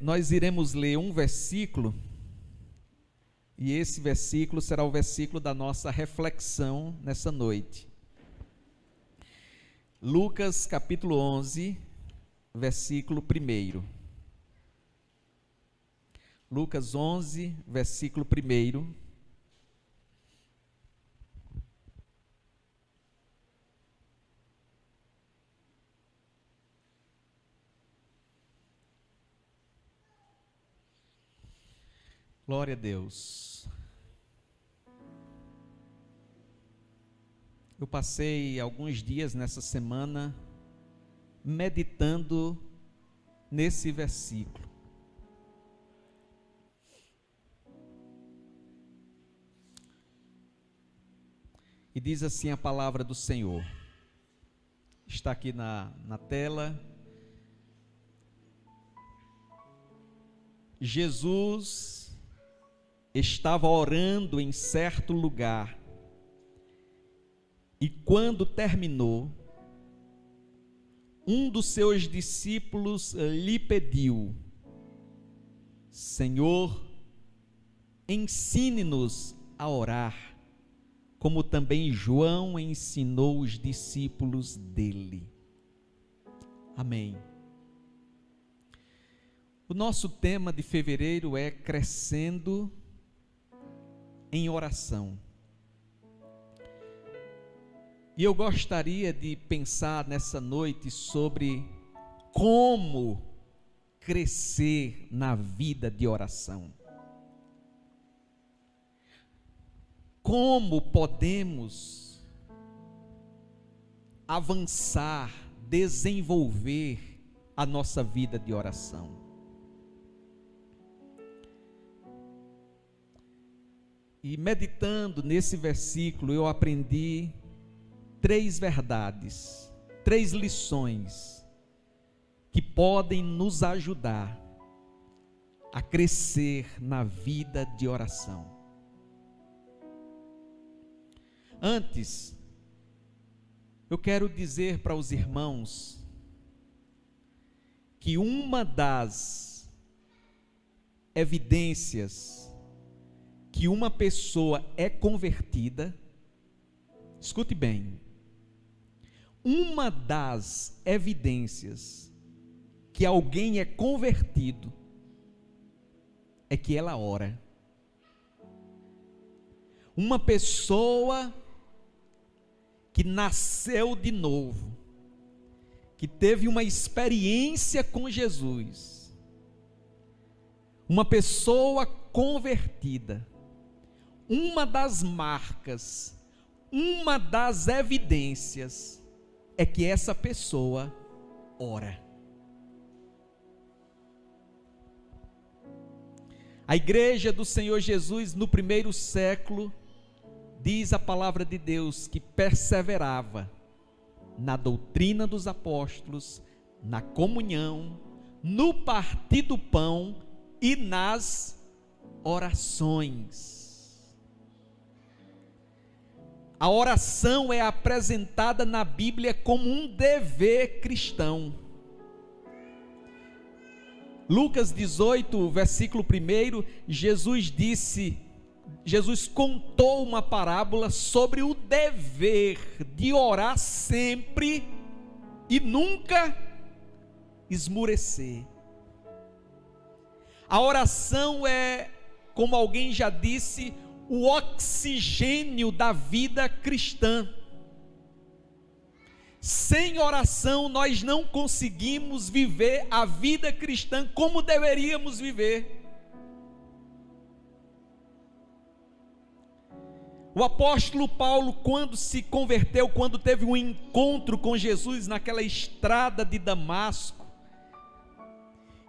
nós iremos ler um versículo, e esse versículo será o versículo da nossa reflexão nessa noite. Lucas capítulo 11, versículo 1. Lucas 11, versículo 1. Glória a Deus. Eu passei alguns dias nessa semana meditando nesse versículo. E diz assim a palavra do Senhor. Está aqui na tela. Jesus estava orando em certo lugar, e quando terminou, um dos seus discípulos lhe pediu: Senhor, ensine-nos a orar, como também João ensinou os discípulos dele. Amém. O nosso tema de fevereiro é crescendo em oração. E eu gostaria de pensar nessa noite sobre como crescer na vida de oração. Como podemos avançar, desenvolver a nossa vida de oração. E meditando nesse versículo, eu aprendi 3 verdades, 3 lições que podem nos ajudar a crescer na vida de oração. Antes, eu quero dizer para os irmãos que uma das evidências que uma pessoa é convertida, escute bem, uma das evidências que alguém é convertido é que ela ora. Uma pessoa que nasceu de novo, que teve uma experiência com Jesus, uma pessoa convertida, uma das marcas, uma das evidências é que essa pessoa ora. A igreja do Senhor Jesus no primeiro século, diz a palavra de Deus, que perseverava na doutrina dos apóstolos, na comunhão, no partir do pão e nas orações. A oração é apresentada na Bíblia como um dever cristão. Lucas 18, versículo 1, Jesus contou uma parábola sobre o dever de orar sempre e nunca esmurecer. A oração é, como alguém já disse, o oxigênio da vida cristã. Sem oração nós não conseguimos viver a vida cristã como deveríamos viver. O apóstolo Paulo, quando se converteu, quando teve um encontro com Jesus naquela estrada de Damasco,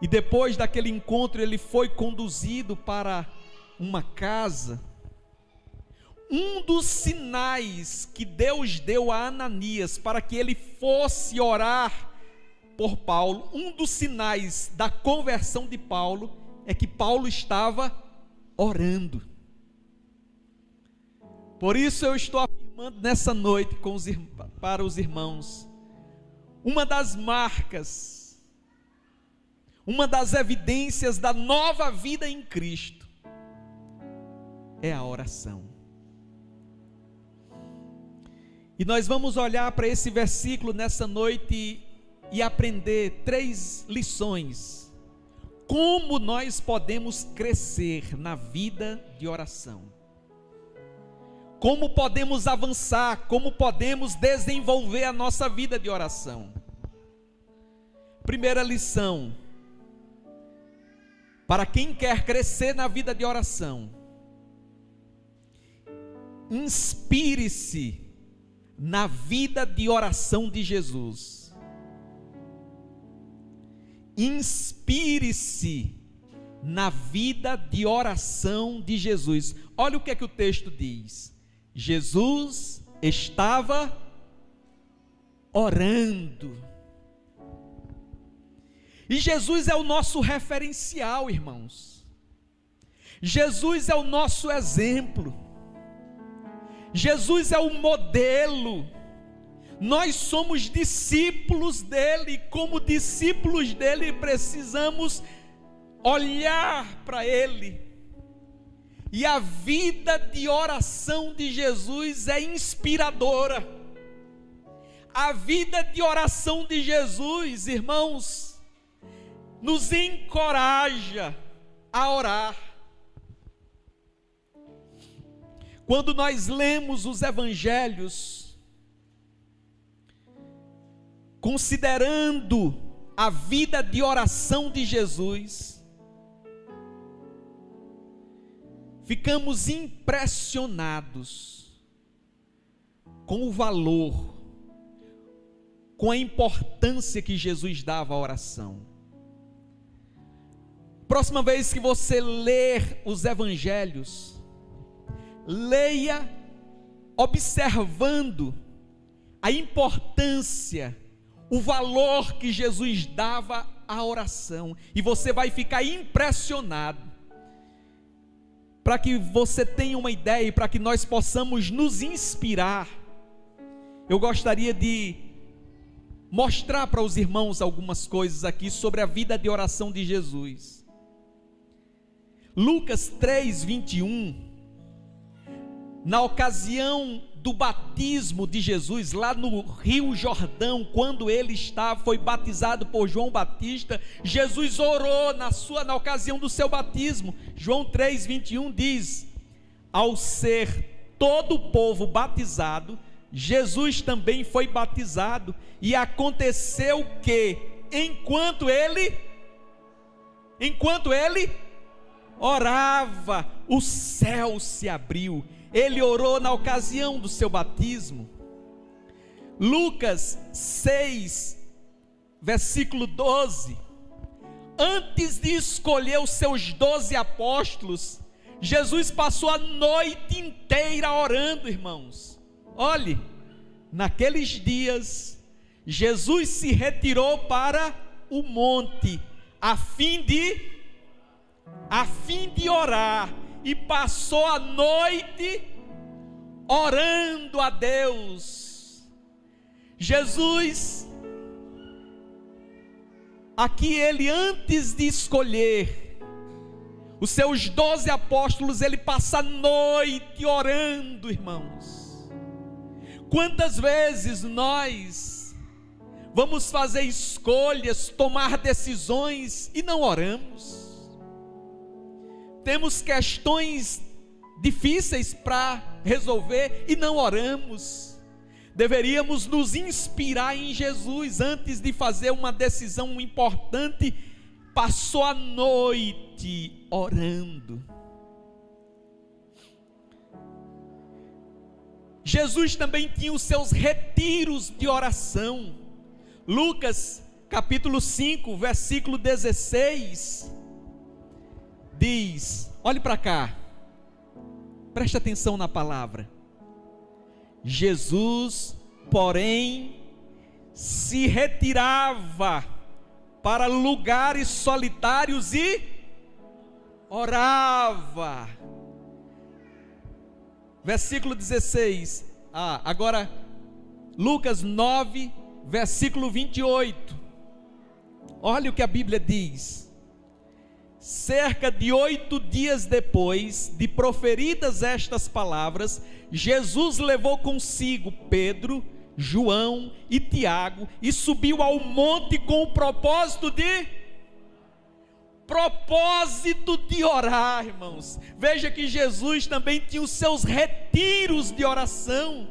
e depois daquele encontro ele foi conduzido para uma casa, um dos sinais que Deus deu a Ananias para que ele fosse orar por Paulo, um dos sinais da conversão de Paulo, é que Paulo estava orando. Por isso eu estou afirmando nessa noite para os irmãos, uma das marcas, uma das evidências da nova vida em Cristo é a oração. E nós vamos olhar para esse versículo nessa noite e aprender 3 lições. Como nós podemos crescer na vida de oração? Como podemos avançar? Como podemos desenvolver a nossa vida de oração? Primeira lição: para quem quer crescer na vida de oração, inspire-se na vida de oração de Jesus. Inspire-se na vida de oração de Jesus. Olha o que é que o texto diz. Jesus estava orando. E Jesus é o nosso referencial, irmãos. Jesus é o nosso exemplo. Jesus é o modelo. Nós somos discípulos dele, e como discípulos dele precisamos olhar para ele. E a vida de oração de Jesus é inspiradora. A vida de oração de Jesus, irmãos, nos encoraja a orar. Quando nós lemos os evangelhos, considerando a vida de oração de Jesus, ficamos impressionados com o valor, com a importância que Jesus dava à oração. Próxima vez que você ler os evangelhos, leia observando a importância, o valor que Jesus dava à oração, e você vai ficar impressionado. Para que você tenha uma ideia e para que nós possamos nos inspirar, eu gostaria de mostrar para os irmãos algumas coisas aqui sobre a vida de oração de Jesus. Lucas 3:21, na ocasião do batismo de Jesus, lá no Rio Jordão, quando ele foi batizado por João Batista, Jesus orou na ocasião do seu batismo. João 3:21 diz: ao ser todo o povo batizado, Jesus também foi batizado, e aconteceu que, enquanto ele orava, o céu se abriu. Ele orou na ocasião do seu batismo. Lucas 6, versículo 12. Antes de escolher os seus 12 apóstolos, Jesus passou a noite inteira orando, irmãos. Olhe, naqueles dias, Jesus se retirou para o monte, a fim de orar, e passou a noite orando a Deus. Jesus, aqui ele, antes de escolher os seus 12 apóstolos, ele passa a noite orando, irmãos. Quantas vezes nós vamos fazer escolhas, tomar decisões e não oramos? Temos questões difíceis para resolver e não oramos. Deveríamos nos inspirar em Jesus. Antes de fazer uma decisão importante, passou a noite orando. Jesus também tinha os seus retiros de oração. Lucas capítulo 5, versículo 16 diz, olhe para cá, preste atenção na palavra. Jesus, porém, se retirava para lugares solitários e orava. Versículo 16. Agora Lucas 9, versículo 28. Olha o que a Bíblia diz. Cerca de 8 dias depois de proferidas estas palavras, Jesus levou consigo Pedro, João e Tiago e subiu ao monte com o propósito de orar, irmãos. Veja que Jesus também tinha os seus retiros de oração.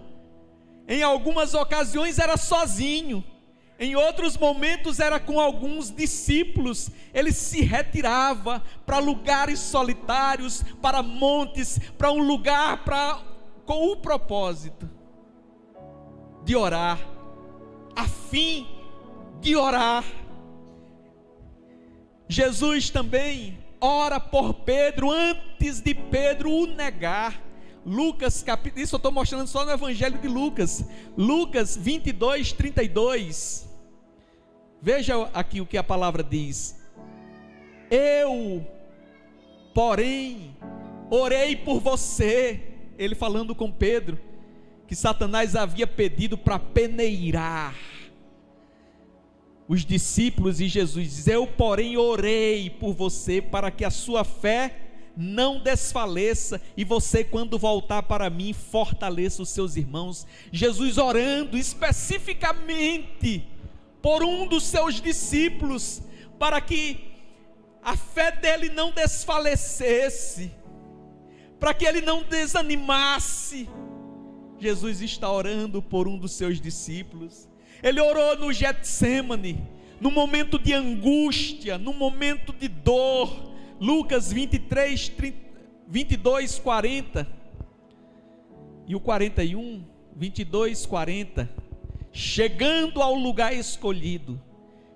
Em algumas ocasiões era sozinho, em outros momentos era com alguns discípulos. Ele se retirava para lugares solitários, para montes, para um lugar com o propósito de orar, a fim de orar. Jesus também ora por Pedro antes de Pedro o negar. Lucas, isso eu estou mostrando só no Evangelho de Lucas, Lucas 22, 32. Veja aqui o que a palavra diz. Eu, porém, orei por você, ele falando com Pedro, que Satanás havia pedido para peneirar os discípulos, e Jesus diz: eu, porém, orei por você para que a sua fé não desfaleça, e você, quando voltar para mim, fortaleça os seus irmãos. Jesus orando especificamente por um dos seus discípulos, para que a fé dele não desfalecesse, para que ele não desanimasse. Jesus está orando por um dos seus discípulos. Ele orou no Getsêmani, no momento de angústia, no momento de dor. Lucas 23, 22, 40 e o 41, 22, 40. Chegando ao lugar escolhido,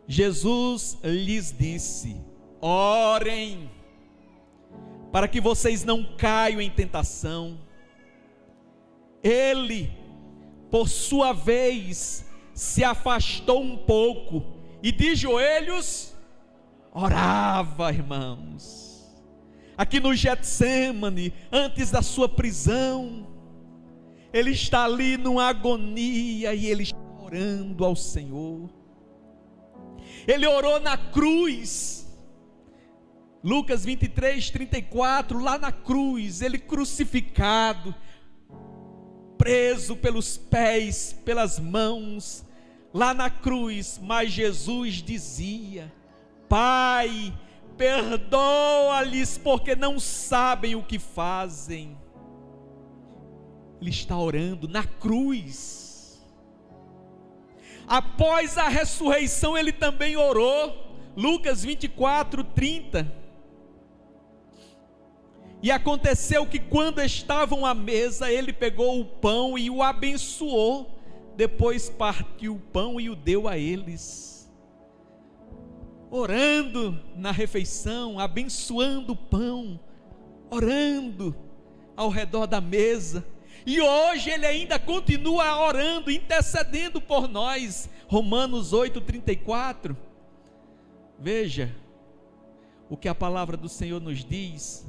Jesus lhes disse: orem, para que vocês não caiam em tentação. Ele, por sua vez, se afastou um pouco e de joelhos orava, irmãos. Aqui no Getsêmani, antes da sua prisão, ele está ali numa agonia e ele está orando ao Senhor. Ele orou na cruz. Lucas 23, 34, lá na cruz, ele crucificado, preso pelos pés, pelas mãos, lá na cruz. Mas Jesus dizia: Pai, perdoa-lhes, porque não sabem o que fazem. Ele está orando na cruz. Após a ressurreição, ele também orou. Lucas 24, 30. E aconteceu que quando estavam à mesa, ele pegou o pão e o abençoou. Depois partiu o pão e o deu a eles. Orando na refeição, abençoando o pão, orando ao redor da mesa. E hoje ele ainda continua orando, intercedendo por nós. Romanos 8, 34. Veja o que a palavra do Senhor nos diz.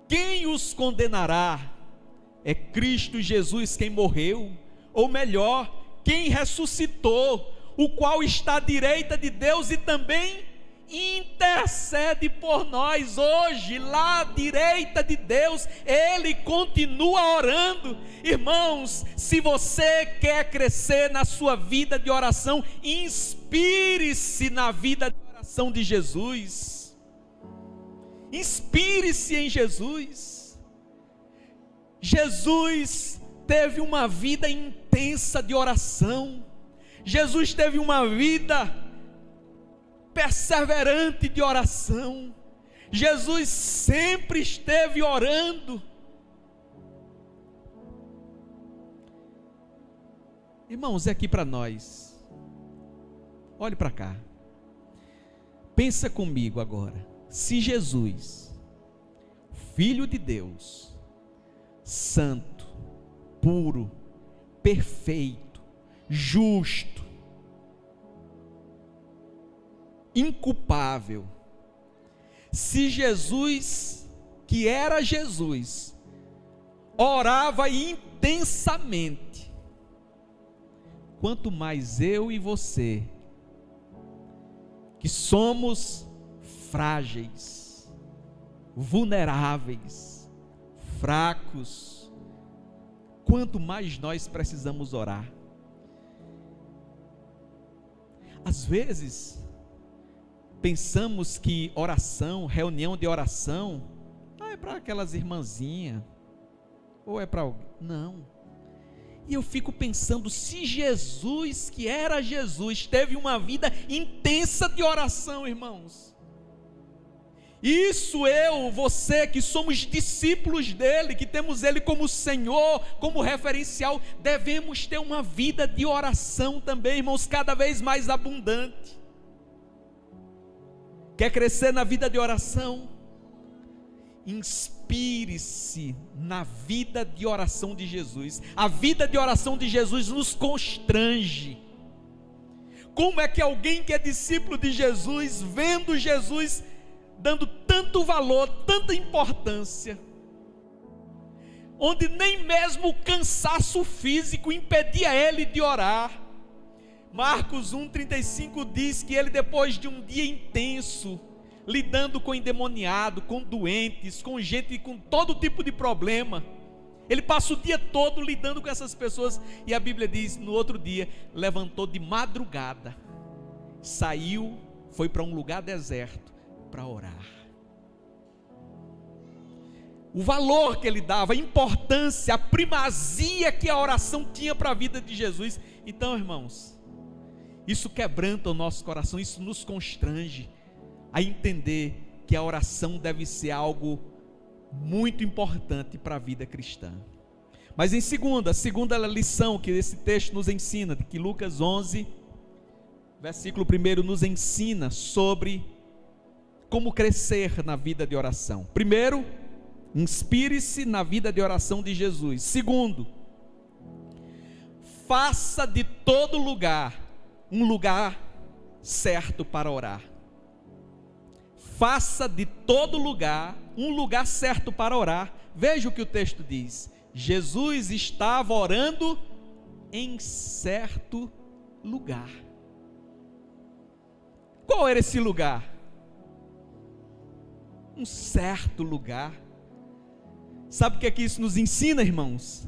Quem os condenará? É Cristo Jesus quem morreu, ou melhor, quem ressuscitou, o qual está à direita de Deus e também intercede por nós. Hoje, lá à direita de Deus, ele continua orando. Irmãos, se você quer crescer na sua vida de oração, inspire-se na vida de oração de Jesus. Inspire-se em Jesus. Jesus teve uma vida intensa de oração. Jesus teve uma vida perseverante de oração. Jesus sempre esteve orando. Irmãos, é aqui para nós. Olhe para cá. Pensa comigo agora. Se Jesus, Filho de Deus, santo, puro, perfeito, justo, inculpável, se Jesus, que era Jesus, orava intensamente, quanto mais eu e você, que somos frágeis, vulneráveis, fracos, quanto mais nós precisamos orar. Às vezes, pensamos que oração, reunião de oração, é para aquelas irmãzinhas, ou é para alguém. Não. E eu fico pensando, se Jesus, que era Jesus, teve uma vida intensa de oração, irmãos. Isso eu, você, que somos discípulos dele, que temos ele como Senhor, como referencial, devemos ter uma vida de oração também, irmãos, cada vez mais abundante. Quer crescer na vida de oração? Inspire-se na vida de oração de Jesus. A vida de oração de Jesus nos constrange. Como é que alguém que é discípulo de Jesus, vendo Jesus dando tanto valor, tanta importância, onde nem mesmo o cansaço físico impedia ele de orar. Marcos 1,35 diz que ele, depois de um dia intenso, lidando com endemoniado, com doentes, com gente com todo tipo de problema, ele passa o dia todo lidando com essas pessoas, e a Bíblia diz, no outro dia, levantou de madrugada, saiu, foi para um lugar deserto, para orar. O valor que ele dava, a importância, a primazia que a oração tinha para a vida de Jesus. Então, irmãos, isso quebranta o nosso coração, isso nos constrange a entender que a oração deve ser algo muito importante para a vida cristã. Mas em a segunda lição que esse texto nos ensina, que Lucas 11, versículo 1, nos ensina sobre como crescer na vida de oração. Primeiro, inspire-se na vida de oração de Jesus. Segundo, faça de todo lugar um lugar certo para orar. Faça de todo lugar um lugar certo para orar. Veja o que o texto diz. Jesus estava orando em certo lugar. Qual era esse lugar? Um certo lugar. Sabe o que é que isso nos ensina, irmãos?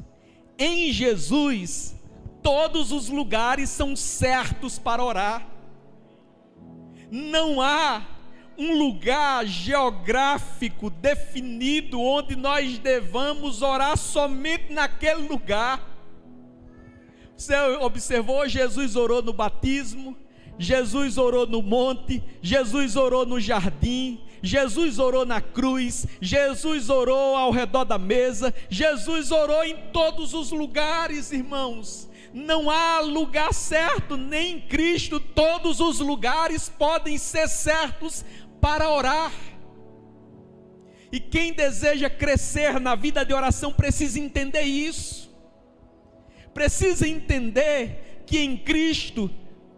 Em Jesus, todos os lugares são certos para orar. Não há um lugar geográfico definido onde nós devamos orar somente naquele lugar. Você observou? Jesus orou no batismo, Jesus orou no monte, Jesus orou no jardim, Jesus orou na cruz, Jesus orou ao redor da mesa, Jesus orou em todos os lugares, irmãos. Não há lugar certo, nem em Cristo todos os lugares podem ser certos para orar. E quem deseja crescer na vida de oração precisa entender isso. Precisa entender que em Cristo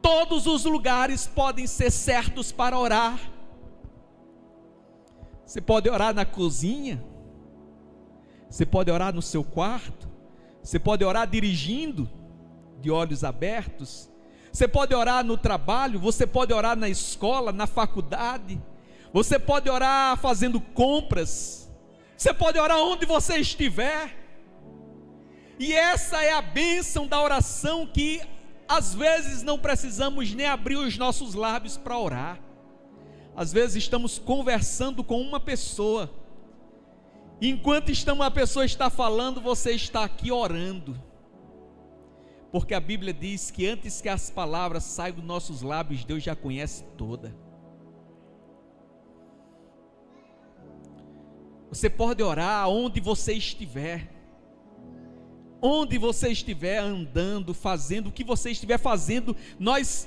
todos os lugares podem ser certos para orar. Você pode orar na cozinha, você pode orar no seu quarto, você pode orar dirigindo, de olhos abertos, você pode orar no trabalho, você pode orar na escola, na faculdade, você pode orar fazendo compras, você pode orar onde você estiver. E essa é a bênção da oração, que às vezes não precisamos nem abrir os nossos lábios para orar. Às vezes estamos conversando com uma pessoa, enquanto a pessoa está falando, você está aqui orando, porque a Bíblia diz que antes que as palavras saiam dos nossos lábios, Deus já conhece toda. Você pode orar onde você estiver, andando, fazendo o que você estiver fazendo. Nós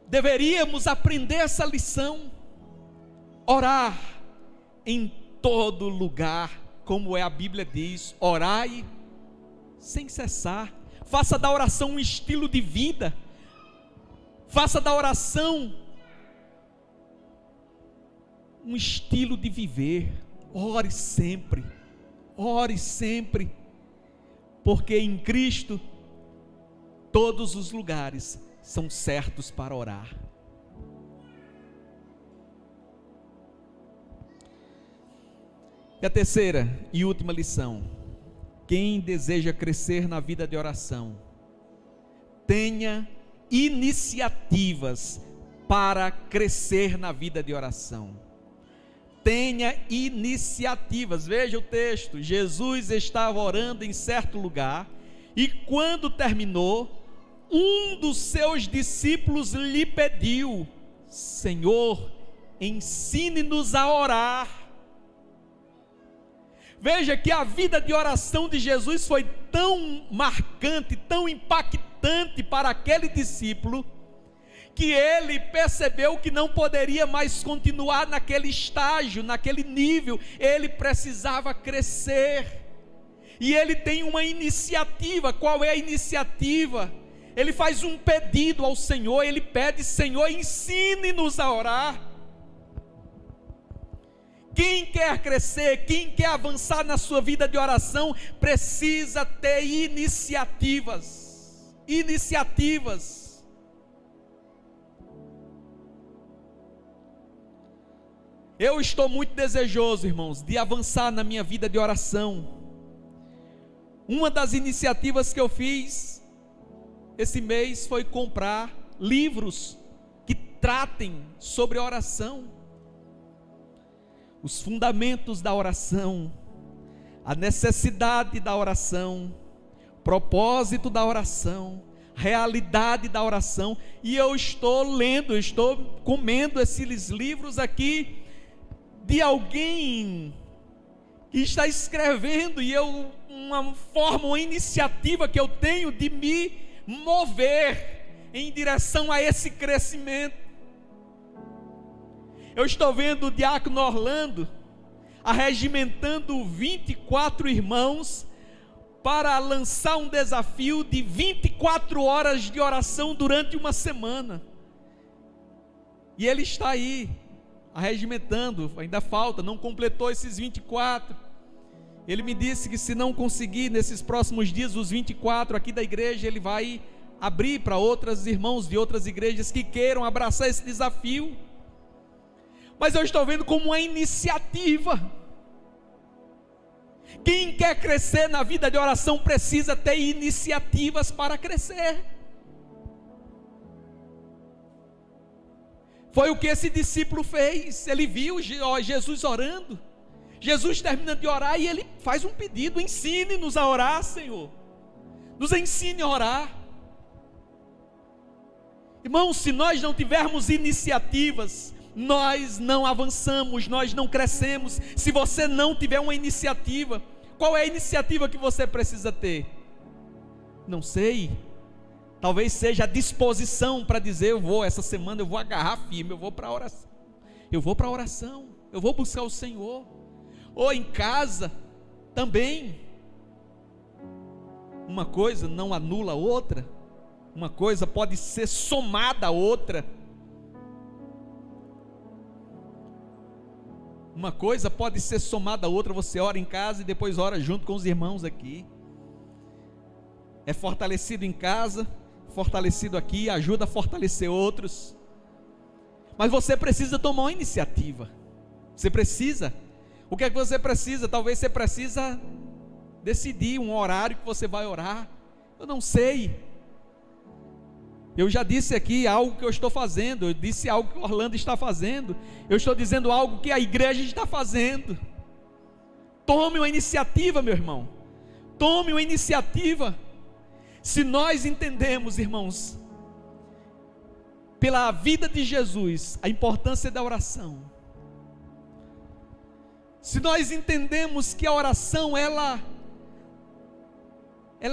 deveríamos aprender essa lição, orar em todo lugar, como a Bíblia diz, orai sem cessar. Faça da oração um estilo de vida, faça da oração um estilo de viver. Ore sempre, porque em Cristo todos os lugares são certos para orar. E a terceira e última lição: quem deseja crescer na vida de oração, tenha iniciativas para crescer na vida de oração. Tenha iniciativas. Veja o texto: Jesus estava orando em certo lugar, e quando terminou, um dos seus discípulos lhe pediu: Senhor, ensine-nos a orar. Veja que a vida de oração de Jesus foi tão marcante, tão impactante para aquele discípulo, que ele percebeu que não poderia mais continuar naquele estágio, naquele nível. Ele precisava crescer, e ele tem uma iniciativa. Qual é a iniciativa? Ele faz um pedido ao Senhor. Ele pede: Senhor, ensine-nos a orar. Quem quer crescer, quem quer avançar na sua vida de oração, precisa ter iniciativas. Iniciativas. Eu estou muito desejoso, irmãos, de avançar na minha vida de oração. Uma das iniciativas que eu fiz esse mês foi comprar livros que tratem sobre oração. Os fundamentos da oração, a necessidade da oração, propósito da oração, realidade da oração. E eu estou lendo, eu estou comendo esses livros aqui de alguém que está escrevendo, e uma iniciativa que eu tenho de me mover em direção a esse crescimento. Eu estou vendo o diácono Orlando arregimentando 24 irmãos para lançar um desafio de 24 horas de oração durante uma semana. E ele está aí arregimentando, ainda falta, não completou esses 24. Ele me disse que se não conseguir nesses próximos dias os 24 aqui da igreja, ele vai abrir para outros irmãos de outras igrejas que queiram abraçar esse desafio. Mas eu estou vendo como uma iniciativa. Quem quer crescer na vida de oração precisa ter iniciativas para crescer. Foi o que esse discípulo fez. Ele viu Jesus orando. Jesus termina de orar e ele faz um pedido: ensine-nos a orar, Senhor. Nos ensine a orar. Irmãos, se nós não tivermos iniciativas, nós não avançamos, nós não crescemos. Se você não tiver uma iniciativa, qual é a iniciativa que você precisa ter? Não sei. Talvez seja a disposição para dizer: eu vou, essa semana eu vou agarrar firme, eu vou para a oração. Eu vou para a oração, eu vou buscar o Senhor. Ou em casa também. Uma coisa não anula a outra. Uma coisa pode ser somada a outra. Uma coisa pode ser somada a outra. Você ora em casa e depois ora junto com os irmãos aqui. É fortalecido em casa, fortalecido aqui, ajuda a fortalecer outros. Mas você precisa tomar uma iniciativa. Você precisa. O que é que você precisa? Talvez você precisa decidir um horário que você vai orar. Eu não sei. Eu já disse aqui algo que eu estou fazendo. Eu disse algo que o Orlando está fazendo. Eu estou dizendo algo que a igreja está fazendo. Tome uma iniciativa, meu irmão. Tome uma iniciativa. Se nós entendemos, irmãos, pela vida de Jesus, a importância da oração. Se nós entendemos que a oração, ela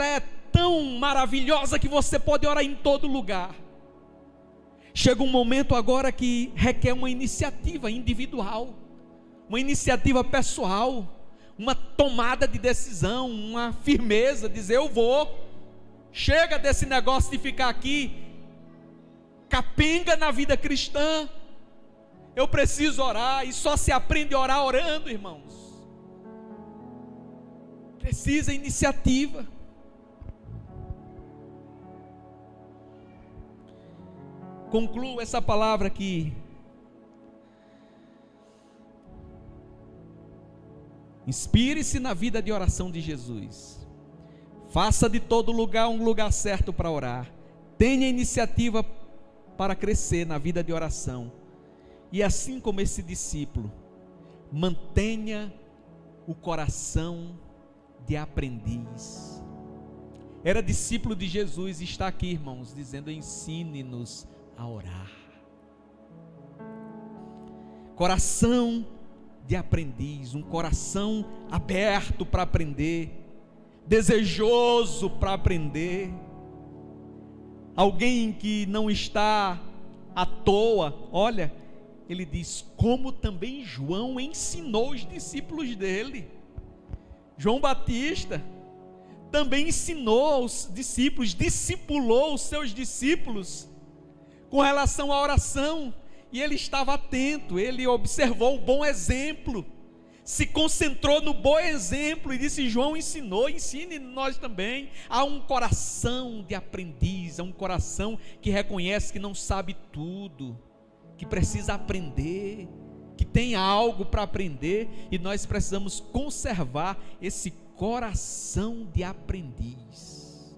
é tão maravilhosa que você pode orar em todo lugar. Chega um momento agora que requer uma iniciativa individual, uma iniciativa pessoal, uma tomada de decisão, uma firmeza, dizer: eu vou. Chega desse negócio de ficar aqui capenga na vida cristã. Eu preciso orar, e só se aprende a orar orando, irmãos. Precisa iniciativa. Concluo essa palavra aqui Inspire-se na vida de oração de Jesus. Faça de todo lugar um lugar certo para orar. Tenha iniciativa para crescer na vida de oração. E assim como esse discípulo, mantenha o coração de aprendiz. Era discípulo de Jesus e está aqui, irmãos, dizendo: ensine-nos a orar. Coração de aprendiz, um coração aberto para aprender, desejoso para aprender, alguém que não está à toa. Olha, ele diz, como também João ensinou os discípulos dele. João Batista também ensinou os discípulos, discipulou os seus discípulos com relação à oração, e ele estava atento, ele observou o bom exemplo, se concentrou no bom exemplo e disse: João ensinou, ensine nós também. Há um coração de aprendiz, há um coração que reconhece que não sabe tudo, que precisa aprender, que tem algo para aprender, e nós precisamos conservar esse coração de aprendiz.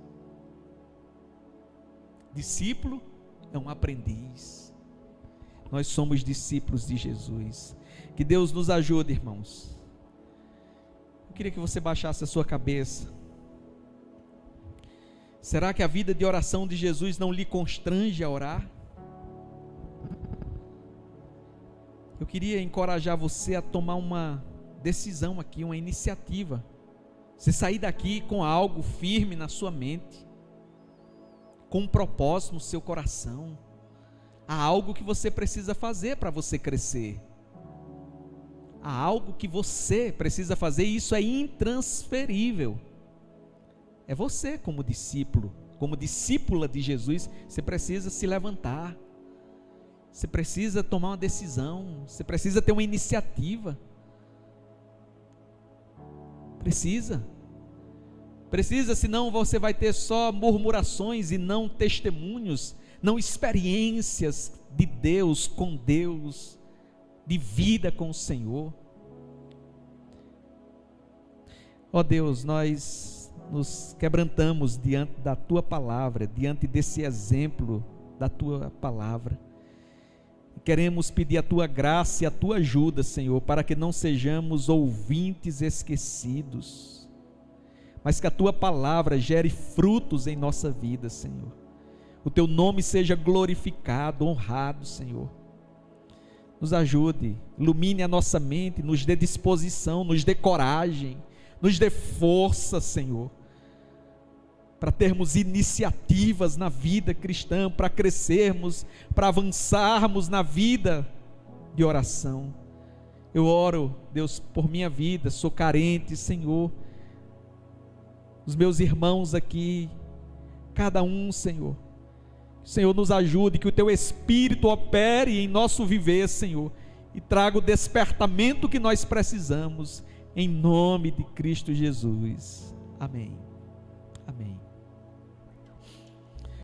Discípulo é um aprendiz. Nós somos discípulos de Jesus. Que Deus nos ajude, irmãos. Eu queria que você baixasse a sua cabeça. Será que a vida de oração de Jesus não lhe constrange a orar? Eu queria encorajar você a tomar uma decisão aqui, uma iniciativa. Você sair daqui com algo firme na sua mente, com um propósito no seu coração. Há algo que você precisa fazer para você crescer. Há algo que você precisa fazer, e isso é intransferível. É você como discípulo, como discípula de Jesus, você precisa se levantar. Você precisa tomar uma decisão, você precisa ter uma iniciativa. Precisa, senão você vai ter só murmurações e não testemunhos, não experiências de Deus, com Deus, de vida com o Senhor. Ó Deus, nós nos quebrantamos diante da Tua palavra, diante desse exemplo da Tua palavra. Queremos pedir a Tua graça e a Tua ajuda, Senhor, para que não sejamos ouvintes esquecidos, mas que a Tua palavra gere frutos em nossa vida, Senhor. O Teu nome seja glorificado, honrado, Senhor. Nos ajude, ilumine a nossa mente, nos dê disposição, nos dê coragem, nos dê força, Senhor, para termos iniciativas na vida cristã, para crescermos, para avançarmos na vida de oração. Eu oro, Deus, por minha vida, sou carente, Senhor, os meus irmãos aqui, cada um, Senhor, Senhor, nos ajude, que o Teu Espírito opere em nosso viver, Senhor, e traga o despertamento que nós precisamos, em nome de Cristo Jesus. Amém. Amém.